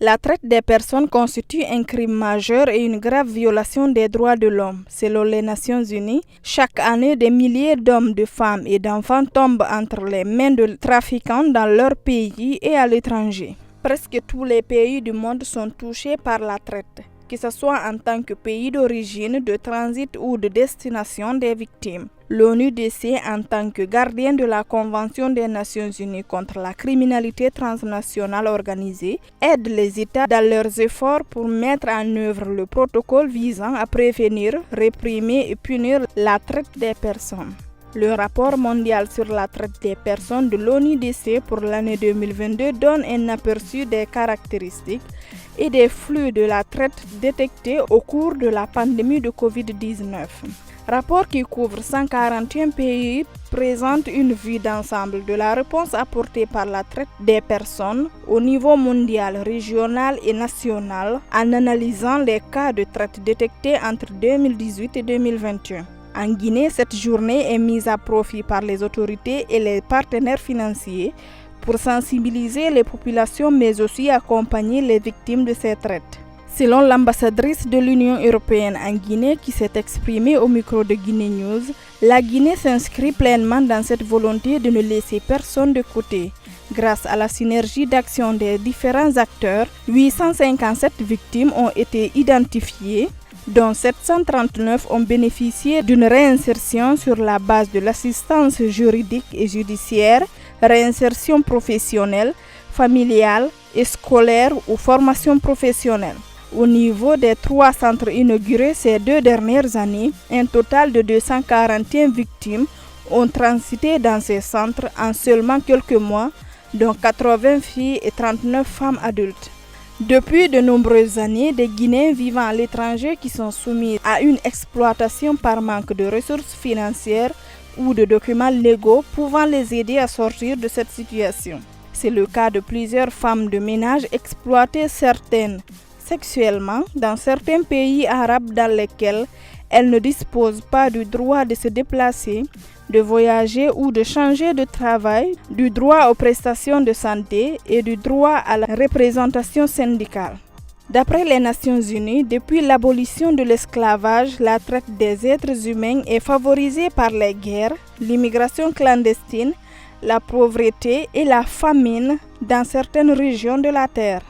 La traite des personnes constitue un crime majeur et une grave violation des droits de l'homme. Selon les Nations Unies, chaque année, des milliers d'hommes, de femmes et d'enfants tombent entre les mains de trafiquants dans leur pays et à l'étranger. Presque tous les pays du monde sont touchés par la traite, que ce soit en tant que pays d'origine, de transit ou de destination des victimes. L'ONUDC, en tant que gardien de la Convention des Nations Unies contre la criminalité transnationale organisée, aide les États dans leurs efforts pour mettre en œuvre le protocole visant à prévenir, réprimer et punir la traite des personnes. Le rapport mondial sur la traite des personnes de l'ONUDC pour l'année 2022 donne un aperçu des caractéristiques et des flux de la traite détectés au cours de la pandémie de Covid-19. Rapport qui couvre 141 pays présente une vue d'ensemble de la réponse apportée par la traite des personnes au niveau mondial, régional et national en analysant les cas de traite détectés entre 2018 et 2021. En Guinée, cette journée est mise à profit par les autorités et les partenaires financiers pour sensibiliser les populations mais aussi accompagner les victimes de ces traites. Selon l'ambassadrice de l'Union européenne en Guinée qui s'est exprimée au micro de Guinée News, la Guinée s'inscrit pleinement dans cette volonté de ne laisser personne de côté. Grâce à la synergie d'action des différents acteurs, 857 victimes ont été identifiées, dont 739 ont bénéficié d'une réinsertion sur la base de l'assistance juridique et judiciaire, réinsertion professionnelle, familiale et scolaire ou formation professionnelle. Au niveau des 3 centres inaugurés ces 2 dernières années, un total de 241 victimes ont transité dans ces centres en seulement quelques mois, dont 80 filles et 39 femmes adultes. Depuis de nombreuses années, des Guinéens vivant à l'étranger qui sont soumis à une exploitation par manque de ressources financières ou de documents légaux pouvant les aider à sortir de cette situation. C'est le cas de plusieurs femmes de ménage exploitées, certaines sexuellement, dans certains pays arabes dans lesquels elles ne disposent pas du droit de se déplacer, de voyager ou de changer de travail, du droit aux prestations de santé et du droit à la représentation syndicale. D'après les Nations Unies, depuis l'abolition de l'esclavage, la traite des êtres humains est favorisée par les guerres, l'immigration clandestine, la pauvreté et la famine dans certaines régions de la Terre.